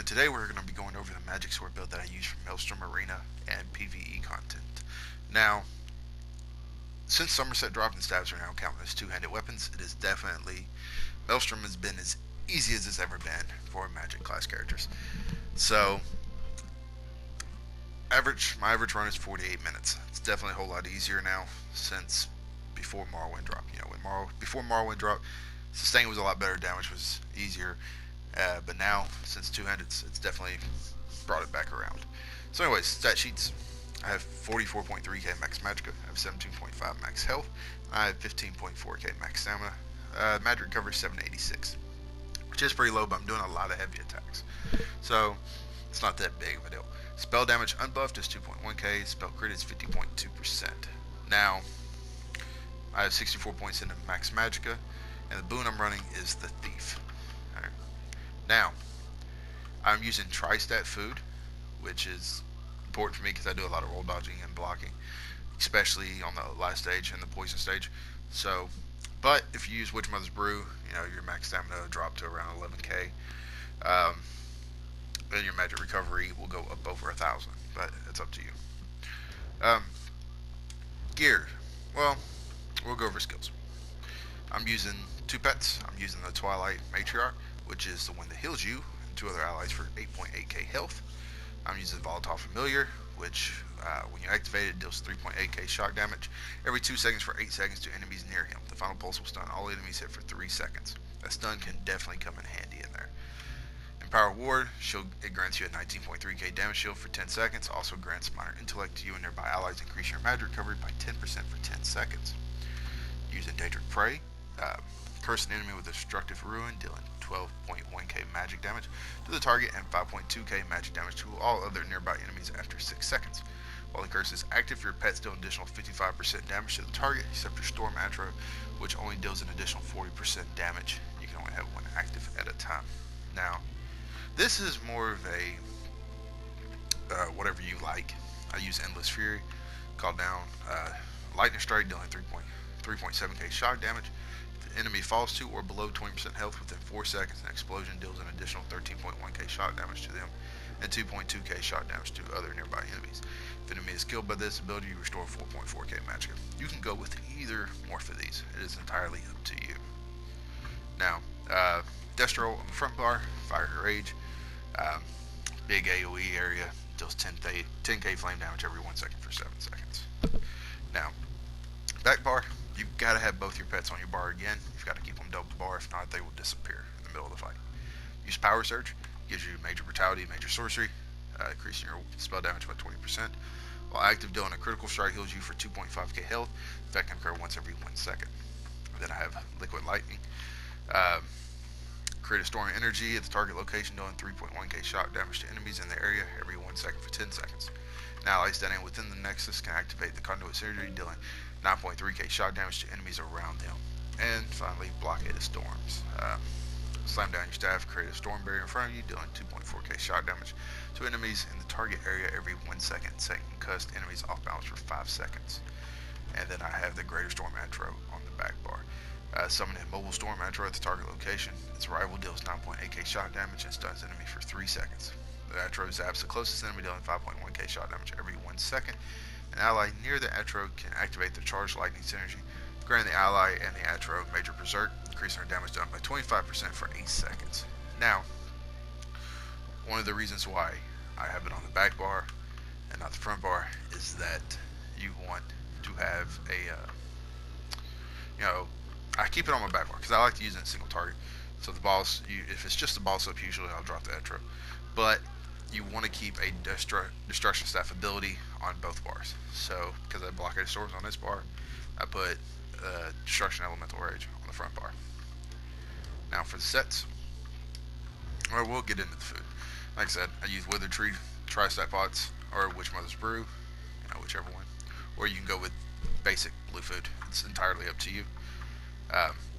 and today we're going to be going over the magic sword build that I use for Maelstrom Arena and PVE content. Now, since Summerset dropped and stabs are now counting as two-handed weapons, it is definitely Maelstrom has been as easy as it's ever been for magic class characters. So, my average run is 48 minutes. It's definitely a whole lot easier now since before Morrowind dropped. Before Morrowind dropped, sustain was a lot better, damage was easier. But now, since two-handed, it's definitely brought it back around. So anyways, stat sheets. I have 44.3k max Magicka, I have 17.5 max health, I have 15.4k max stamina, magic recovery 786, which is pretty low, but I'm doing a lot of heavy attacks, so it's not that big of a deal. Spell damage unbuffed is 2.1k, spell crit is 50.2%. Now, I have 64 points into max Magicka, and the boon I'm running is the Thief. All right. Now, I'm using tri-stat food, which is important for me because I do a lot of roll dodging and blocking, especially on the last stage and the poison stage. So, but if you use Witch Mother's Brew, your max stamina will drop to around 11k. And your magic recovery will go up over 1,000, but it's up to you. Gear. Well, we'll go over skills. I'm using two pets. I'm using the Twilight Matriarch, which is the one that heals you and two other allies for 8.8k health. I'm using Volatile Familiar, which when you activate it, deals 3.8k shock damage every 2 seconds for 8 seconds to enemies near him. The final pulse will stun all enemies hit for 3 seconds. That stun can definitely come in handy in there. Empower Ward, it grants you a 19.3k damage shield for 10 seconds. Also grants minor intellect to you and nearby allies, increase your magic recovery by 10% for 10 seconds. Using Daedric Prey, curse an enemy with destructive ruin, dealing 12.1k magic damage to the target and 5.2k magic damage to all other nearby enemies after 6 seconds. While the curse is active, your pets deal an additional 55% damage to the target, except for Storm Atro, which only deals an additional 40% damage. You can only have one active at a time. Now, this is more of a whatever you like. I use Endless Fury, call down Lightning Strike, dealing 3.7k shock damage. If the enemy falls to or below 20% health within 4 seconds, an explosion deals an additional 13.1k shock damage to them and 2.2k shock damage to other nearby enemies. If an enemy is killed by this ability, you restore 4.4k Magicka. You can go with either morph of these. It is entirely up to you. Now, Destro on the front bar, Fire Your Rage, big AoE area, deals 10k flame damage every 1 second for 7 seconds. Now, back bar, you've got to have both your pets on your bar again. You've got to keep them double bar, if not, they will disappear in the middle of the fight. Use Power Surge, gives you major brutality, major sorcery, increasing your spell damage by 20%. While active, dealing a critical strike heals you for 2.5k health. That can occur once every 1 second. And then I have Liquid Lightning. Create a storm of energy at the target location, dealing 3.1k shock damage to enemies in the area every 1 second for 10 seconds. Now, allies standing within the Nexus can activate the Conduit Synergy, dealing 9.3k shock damage to enemies around them. And finally, Blockade of Storms. Slam down your staff, create a storm barrier in front of you, dealing 2.4k shock damage to enemies in the target area every 1 second. Second concussed enemies off balance for 5 seconds. And then I have the Greater Storm Atro on the back bar. Summon a mobile storm Atro at the target location. Its rival deals 9.8k shock damage and stuns enemy for 3 seconds. The Atro zaps the closest enemy, dealing 5.1k shock damage every 1 second. An ally near the Atro can activate the Charged Lightning Synergy, granting the ally and the Atro major berserk, increasing their damage done by 25% for 8 seconds. Now, one of the reasons why I have it on the back bar and not the front bar is that you want to have I keep it on my back bar because I like to use it in single target. So the boss, if it's just the boss up, usually I'll drop the Atro. But you want to keep a Destruction Staff ability on both bars. So, because I Blockade of Storms on this bar, I put Destruction Elemental Rage on the front bar. Now for the sets, or we'll get into the food. Like I said, I use Wither Tree, Tri-Stat Pots, or Witch Mother's Brew, whichever one. Or you can go with basic blue food. It's entirely up to you.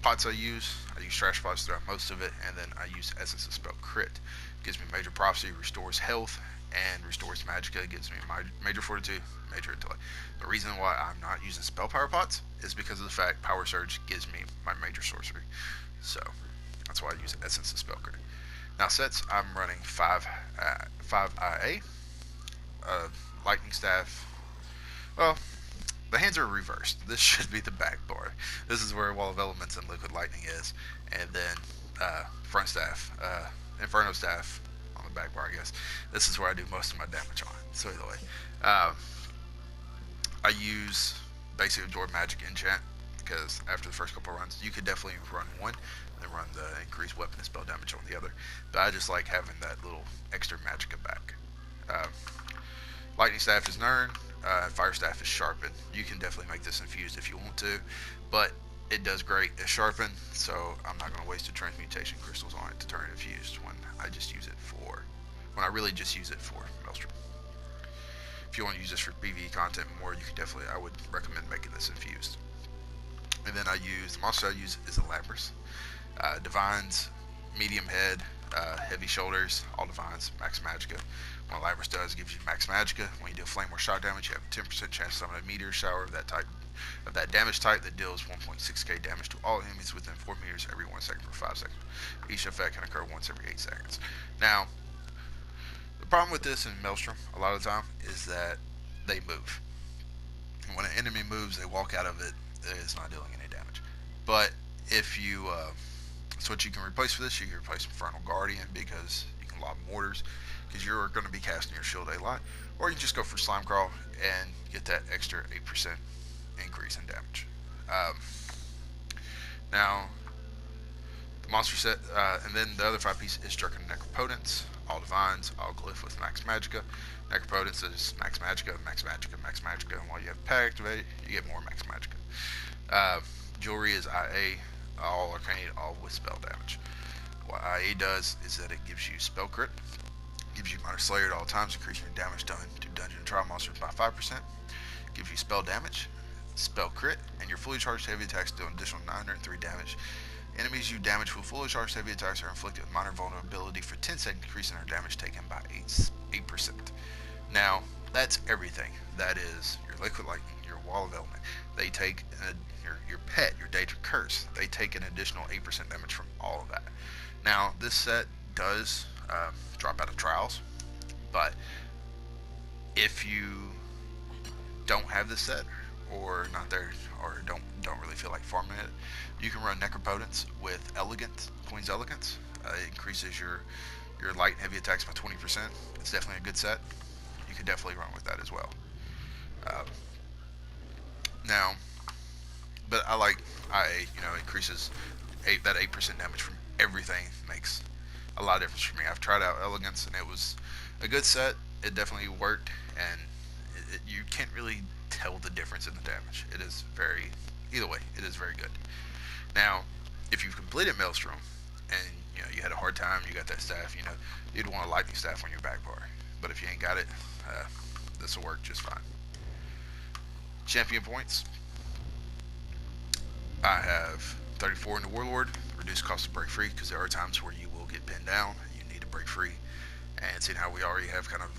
Pots I use trash pots throughout most of it, and then I use Essence of Spell Crit. Gives me major prophecy, restores health, and restores Magicka. It gives me major fortitude, major intellect. The reason why I'm not using spell power pots is because of the fact Power Surge gives me my major sorcery. So that's why I use Essence of Spell Crit. Now sets, I'm running five IA, lightning staff. Well, the hands are reversed. This should be the back bar. This is where Wall of Elements and Liquid Lightning is, and then front staff, Inferno staff on the back bar. I guess this is where I do most of my damage on. So either way, I use basic absorb magic enchant because after the first couple of runs, you could definitely run one and then run the increased weapon and spell damage on the other. But I just like having that little extra Magicka back. Uh, Lightning staff is Nern. Fire staff is sharpen. You can definitely make this infused if you want to, but it does great as sharpen, so I'm not going to waste the transmutation crystals on it to turn it infused when I just use it for, when I really just use it for Maelstrom. If you want to use this for PVE content more, you can definitely, I would recommend making this infused. And then I use, the monster I use is a Labrys. Divines, medium head, heavy shoulders, all divines, max Magicka. What Labrys does gives you max Magicka. When you do flame or shock damage, you have a 10% chance to summon a meteor shower of that type, of that damage type that deals 1.6k damage to all enemies within 4 meters every 1 second for 5 seconds. Each effect can occur once every 8 seconds. Now, the problem with this in Maelstrom, a lot of the time, is that they move. And when an enemy moves, they walk out of it, it's not dealing any damage. But if you, so what you can replace for this, you can replace Infernal Guardian because you can lob mortars, because you're going to be casting your shield a lot, or you can just go for Slime Crawl and get that extra 8% increase in damage. Now, the monster set, and then the other 5 piece is Drunken Necropotence, all divines, all glyph with max Magicka. Necropotence is max Magicka, max Magicka, max Magicka, and while you have Pack activated, you get more max Magicka. Jewelry is IA, all arcane, all with spell damage. What IA does is that it gives you spell crit, gives you minor slayer at all times, increasing your damage done to dungeon and trial monsters by 5%, gives you spell damage, spell crit, and your fully charged heavy attacks do an additional 903 damage. Enemies you damage with fully charged heavy attacks are inflicted with minor vulnerability for 10 seconds, increasing their damage taken by 8%. Now, that's everything. That is your Liquid Lightning, your Wall of Element. They take your pet, your Daedric Curse. They take an additional 8% damage from all of that. Now, this set does drop out of trials, but if you don't have this set or not there or don't really feel like farming it, you can run Necropotence with Elegant, Queen's Elegance. It increases your light and heavy attacks by 20%. It's definitely a good set. You could definitely run with that as well. Now, but I like IA, increases that 8% damage from everything, makes a lot of difference for me. I've tried out Elegance and it was a good set. It definitely worked, and you can't really tell the difference in the damage. It is very, either way, it is very good. Now, if you've completed Maelstrom and you had a hard time, you got that staff, you'd want a lightning staff on your back bar. But if you ain't got it, this will work just fine. Champion points. I have 34 in the Warlord, reduced cost to break free, because there are times where you will get pinned down and you need to break free. And seeing how we already have kind of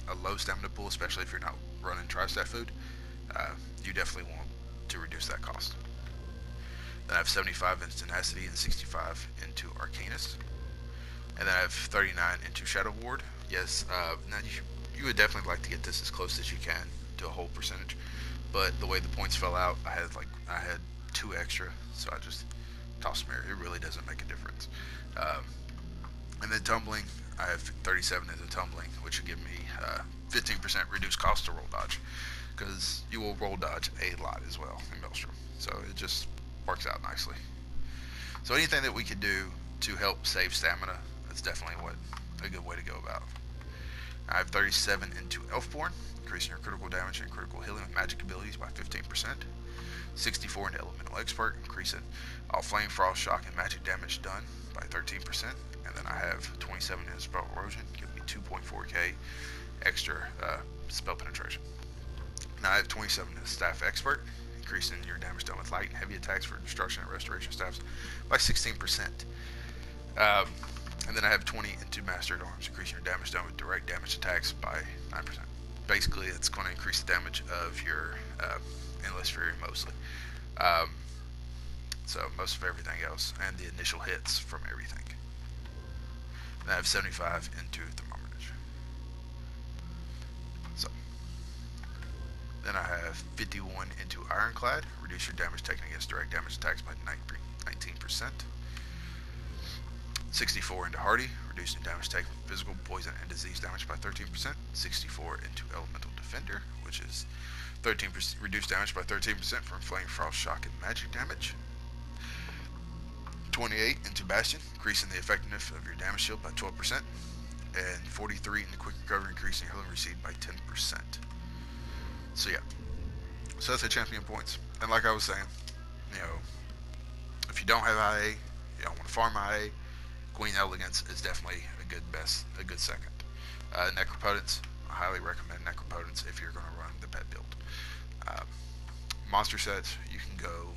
a low stamina pool, especially if you're not running tri-staff food, you definitely want to reduce that cost. Then I have 75 into Tenacity and 65 into Arcanist. And then I have 39 into Shadow Ward. Yes, now you would definitely like to get this as close as you can to a whole percentage, but the way the points fell out, I had 2 extra, so I just tossed them here. It really doesn't make a difference. And then Tumbling, I have 37 into Tumbling, which would give me 15% reduced cost to roll dodge, because you will roll dodge a lot as well in Maelstrom, so it just works out nicely. So anything that we could do to help save stamina, that's definitely a good way to go about it. I have 37 into Elfborn, increasing your critical damage and critical healing with magic abilities by 15%. 64 into Elemental Expert, increasing all flame, frost, shock, and magic damage done by 13%. And then I have 27 into Spell Erosion, giving me 2.4k extra spell penetration. Now I have 27 into Staff Expert, increasing your damage done with light and heavy attacks for destruction and restoration staffs by 16%. And then I have 20 into Mastered Arms, increasing your damage done with direct damage attacks by 9%. Basically, it's going to increase the damage of your Endless Fury mostly. So most of everything else, and the initial hits from everything. And I have 75 into thermometers. So then I have 51 into ironclad. Reduce your damage taken against direct damage attacks by 19%. 64 into hardy. Reducing damage taken from physical, poison, and disease damage by 13%. 64 into elemental defender, which is 13% reduced damage by 13% from flame, frost, shock, and magic damage. 28 into bastion, increasing the effectiveness of your damage shield by 12%. And 43 into quick recovery, increasing healing received by 10%. So yeah, so that's the champion points. And like I was saying, you know, if you don't have IA, you don't want to farm IA, Queen Elegance is definitely a good second. Necropotence, I highly recommend Necropotence if you're going to run the pet build. Uh, monster sets, you can go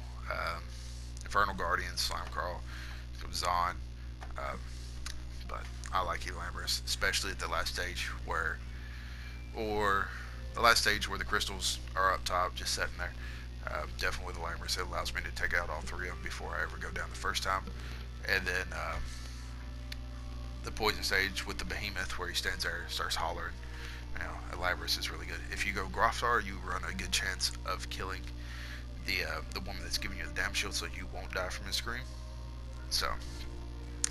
Infernal Guardian, Slime Crawl, Zon, but I like Elamorous, especially at the last stage or the last stage where the crystals are up top, just sitting there. Definitely with Elamorous, it allows me to take out all three of them before I ever go down the first time. And then the poison stage with the behemoth where he stands there, starts hollering. You know, Elaborus is really good. If you go Groftar, you run a good chance of killing the woman that's giving you the damage shield, so you won't die from his scream. So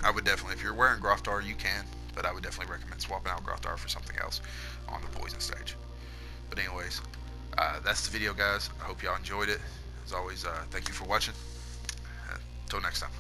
I would definitely, if you're wearing Groftar, you can, but I would definitely recommend swapping out Groftar for something else on the poison stage. But anyways, that's the video, guys. I hope y'all enjoyed it. As always, thank you for watching. Until next time.